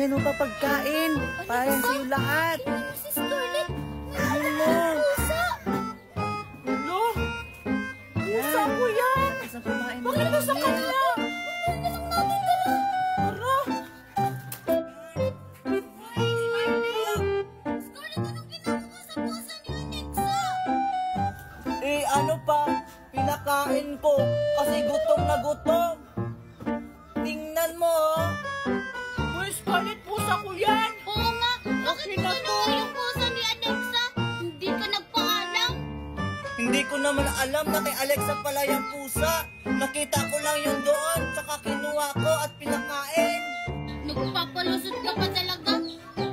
Yan o pa pagkain. Para yan sa'yo lahat. Tingnan mo si Scarlett. Ano mo? Pusa. Lo? Pusa ko yan. Bakit mo sa kanya? Bakit na lang natin dala? Tara. Scarlett, anong ginawa mo sa pusa ni Alexa? Eh ano pa? Pinakain ko. Kasi gutom na gutom. Tingnan mo oh. Uy, Scarlett, pusa ko yan. Oo nga. Bakit mo ginawa yung pusa ni Alexa? Hindi ka nagpaalam. Hindi ko naman alam na kay Alexa pala yung pusa. Nakita ko lang yung doon, tsaka kinuha ko at pinakain. Nagpapalusot ka pa talaga?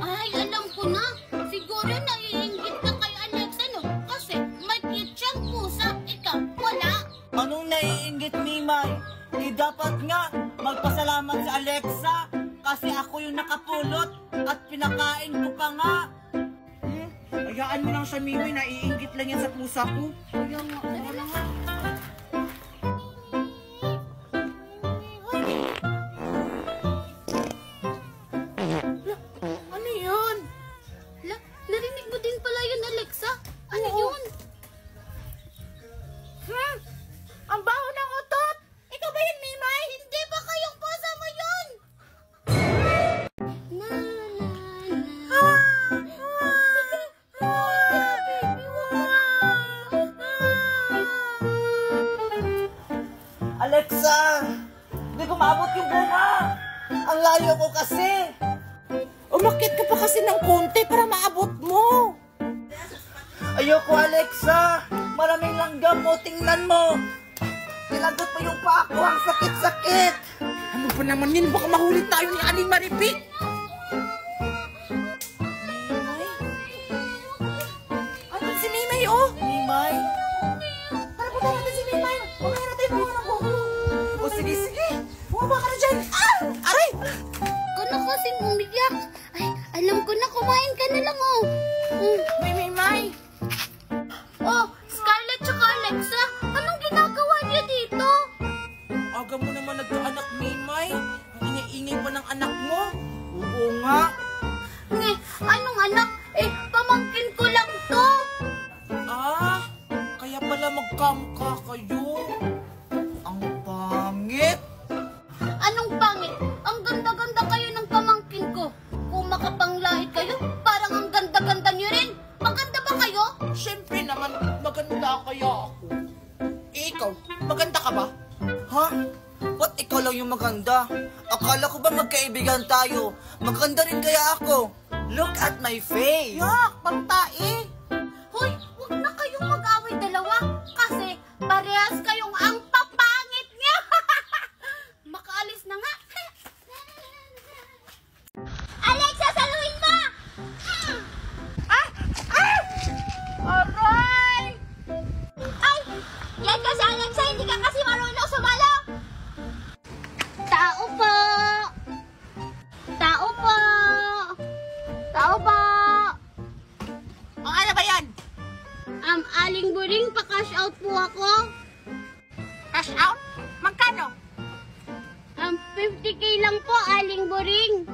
Ay, alam ko na. Siguro naiinggit ka kay Alexa, no? Kasi may cute siyang pusa. Ikaw, wala. Anong naiinggit, Mimay? Eh dapat nga magpasalamat sa Alexa kasi ako yung nakapulot at pinakain ko pa nga. Hayaan mo lang siya, Mimay. Naiinggit lang yan sa pusa ko. Kaya nga, tara nga. Ano yun? La, narinig mo din pala yun, Alexa? Ano yun? Ang baho ng utot! Ikaw ba yun, Mimay? Hindi ba kayong pusa mo yun? Na, na, na. Alexa! Hindi ko maabot yung bunga! Ang layo ko kasi! Umakit ka pa kasi ng konti para maabot mo! Ayoko, Alexa! Maraming langgam mo, tingnan mo! Nilagot pa yung paa ko, ang sakit-sakit! Ano pa naman yun? Baka mahuli tayo ni Aling Maripit! Ano si Mimay, oh? Mimay? Tara, punta natin si Mimay! Huwag kaya natin mga ng buko! O sige, sige! Bumaba ka na dyan! Ah! Aray! Ka na kasing umiyak. Ay, alam ko na, kumain ka na lang, oh. Mimay! Oh, Scarlett tsaka Alexa, anong ginagawa niyo dito? Aga mo naman nagkaanak, Mimay. Ang ingay-ingay pa ng anak mo. Oo nga. Anong anak? Pamangkin ko lang to. Ah, kaya pala magkamka kayo. Ang pangit. Anong pangit? Ang ganda-ganda kayo ng pamangkin ko. Kung makapanglait kayo, parang ang ganda-ganda niyo rin. Maganda ba kayo? Siyempre naman, maganda kaya ako. Ikaw, maganda ka ba? Ha? Ba't ikaw lang yung maganda? Akala ko ba magkaibigan tayo? Maganda rin kaya ako. Look at my face. Yak, pangtae. Hoy, huwag na kayong mag-away dalawa. Kasi parehas kayong ang papangit niya. Makaalis na nga. Alexa, saluhin mo! Aray! Ay! Yan kasi Alexa, hindi ka kasi marunong sumalo! Tao po! Tao po! Tao po! Ang ano ba yan? Aling Buring, pa-cash out po ako. Cash out? Magkano? 50k lang po, Aling Buring.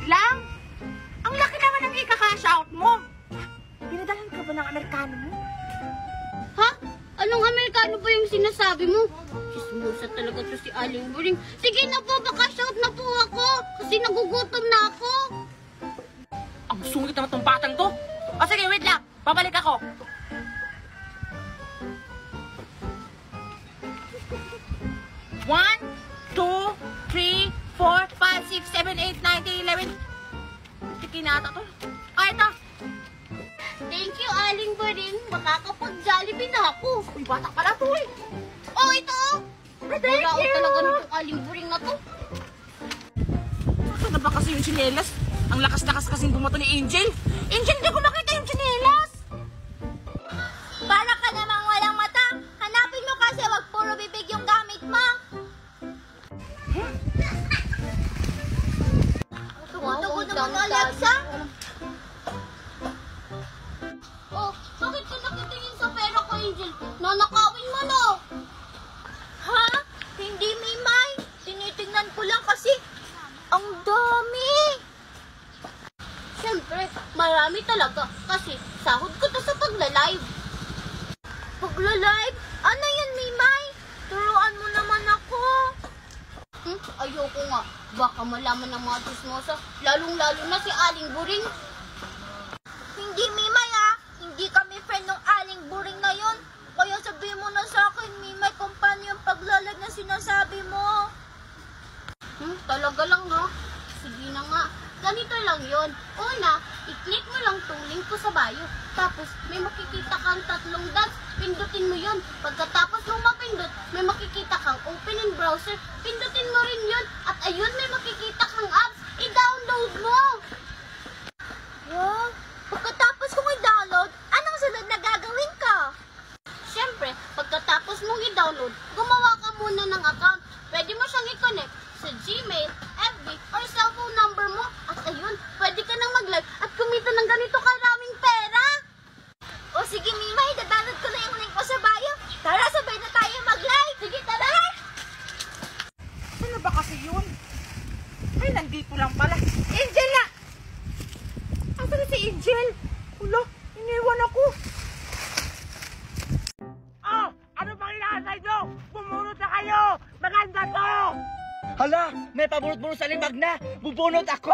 Lang? Ang laki naman ang ika-cash out mo. Pinadahan ka ba ng Amerikano mo? Ha? Anong Amerikano ba yung sinasabi mo? Chismosa talaga to si Aling Buring. Sige na po, pa-cash out na po ako. Kasi nagugutom na ako. Ang sungit naman tong batang to. O sige, wait lang. Babalik ako. One, 2, 3, 4, 5, 6, 7, 8, 9, 10, 11. Tikinata to. Ah, ito. Thank you, Aling Buring. Makakapag-Jollibee na ako. Uy, bata pala to eh. Oh, ito! Thank you. Talaga nitong Aling Buring na to. Saan na ba kasi yung tsinelas? Ang lakas-lakas kasing bumato ni Angel. Angel, hindi ko makita yung tsinelas. Para ka namang walang mata. Hanapin mo kasi wag puro bibig yung gamit mo. Tugo-tugo naman, Alexa. Oh, bakit ka nakitingin sa pera ko, Angel? Nanakawin mo, no? Ha? Hindi, Mimay. Tinitingnan ko lang kasi ang dami. Magla-live? Ano yan, Mimay? Turuan mo naman ako. Ayoko nga. Baka malaman ng mga chismosa, lalong-lalo na si Aling Buring. Hindi, Mimay Hindi kami friend ng Aling Buring na yon. Kaya sabihin mo na sa akin, Mimay, kung paano yung paglalag na sinasabi mo. Talaga lang ha? Sige na nga. Ganito lang yon. Una, i-click mo lang tong link ko sa bio. Tapos, may makikita kang 3 dots. Pindutin mo yon. Pagkatapos mong mapindot, may makikita kang open in browser. Pindutin mo rin yon. At ayun, may makikita kang apps. I-download mo. Wow. Pagkatapos kong i-download, anong sunod na gagawin ko? Siyempre, pagkatapos mong i-download, gumawa ka muna ng account. Pwede mo siyang i-connect sa Gmail, FB, or cellphone number mo. At ayun, pwede ka nang mag-live at kumita ng ganito karaming pera. O sige, Mimay, dadownload ko na yung link ko sa bio. Tara, sabay na tayo mag-live. Sige, tara! Ano ba kasi yun? Ay, nandito lang pala. Angel na! Asan na si Angel? Wala, iniwan ako. Oh, ano bang inaasay nyo? Bumunot na kayo! Maganda to! Hala, may pabunot-bunot sa limag na. Bubunot ako!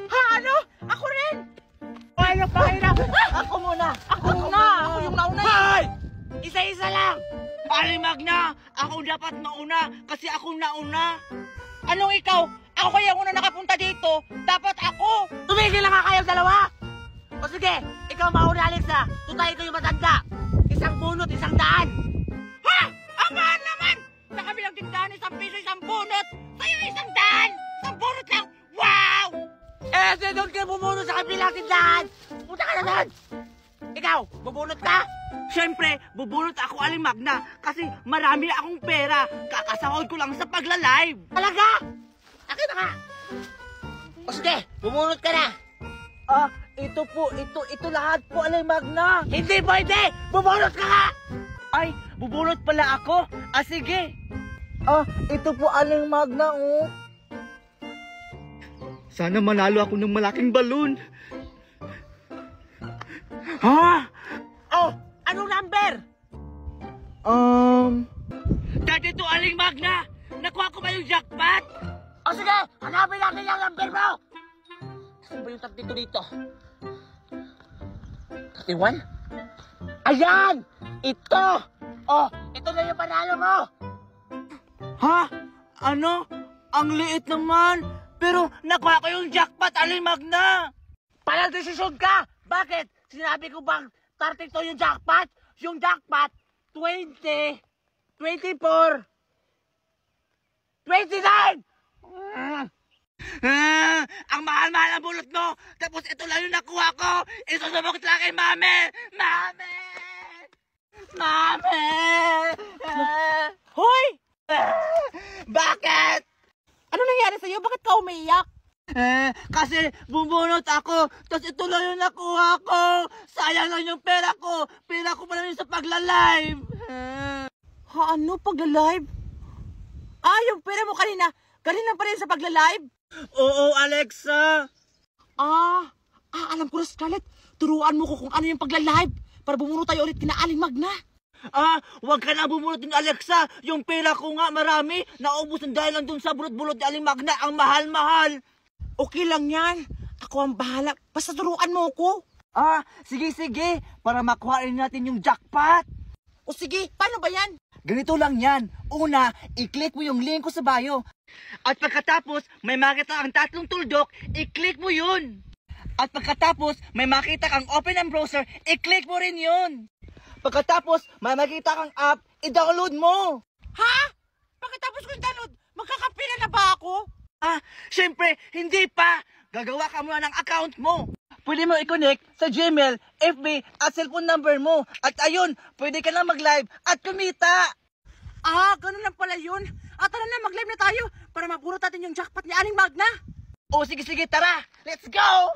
Ha, ano? Ako rin! Ano pa hirap? Ako muna! Ako yung nauna! Hoy! Isa-isa lang! Alimag na! Ako dapat mauna kasi ako nauna. Anong ikaw? Ako kaya una nakapunta dito. Dapat ako. Tumigil lang nga kayong dalawa. O sige, ikaw mauna, Alexa. Tutay ko yung matanda. Isang bunot, 100. Ha? Ang mahal naman! Sa kabilang tindahan, 1 piso, 1 bunot. Sa'yo 100! 1 bunot lang. Wow! Eh, doon ka bumunot sa kabilang tindahan. Punta ka na doon. Ikaw, bubunot ka? Siyempre, bubunot ako, Alimag na. Kasi marami akong pera. Kakasahod ko lang sa pagla-live. Talaga? Akin na nga. O sige, bumunot ka na. Ito po, ito lahat po, Alimag na. Hindi pwede! Bubunot ka nga! Ay, bubunot pala ako? Sige. Ito po, Alimag na, oh. Sana manalo ako ng malaking balon. Ha? Oh, anong number? 32, Aling Magna! Nakuha ko ba yung jackpot? O sige, hanapin natin yung number mo! Saan ba yung 32 dito? 31? Ayan! Ito! Oh, ito na yung panalo mo! Ha? Ano? Ang liit naman! Pero nakuha ko yung jackpot, Aling Magna! Parang desisyon ka! Bakit? Sinabi ko bang 32 yung jackpot? Yung jackpot, 20, 24, 29! Ang mahal-mahal ang bulot mo! Tapos ito lang yung nakuha ko! Isusubok lang kay Mami! Mami! Mami! Hoy! Bakit? Ano nangyari sa'yo? Bakit ka umiiyak? Kasi bubunot ako, tapos ito lang yung nakuha ko. Sayang lang yung pera ko. Pera ko pa lang yun sa pagla-live. Ha, ano pagla-live? Yung pera mo kanina, galing pa rin sa pagla-live? Oo, Alexa. Alam ko na, Scarlett. Turuan mo ko kung ano yung pagla-live para bumunot tayo ulit kina Aling Magna. Wag ka na bumunot din, Alexa. Yung pera ko nga marami. Naubos ng dahil lang dun sa bulot-bulot ni Aling Magna. Ang mahal-mahal. Okay lang yan. Ako ang bahala. Basta turuan mo ko. Sige. Para makuha rin natin yung jackpot. O sige, paano ba yan? Ganito lang yan. Una, i-click mo yung link ko sa bio. At pagkatapos, may makita kang 3 tuldok, i-click mo yun. At pagkatapos, may makita kang open ang browser, i-click mo rin yun. Pagkatapos, may makita kang app, i-download mo. Ha? Pagkatapos ko i-download, magkakapila na ba ako? Siyempre, hindi pa. Gagawa ka muna ng account mo. Pwede mo i-connect sa Gmail, FB, at cellphone number mo. At ayun, pwede ka na mag-live at kumita. Ganun lang pala yun. Tara na, mag-live na tayo para mapuro natin yung jackpot ni Aling Magna. O sige, tara. Let's go!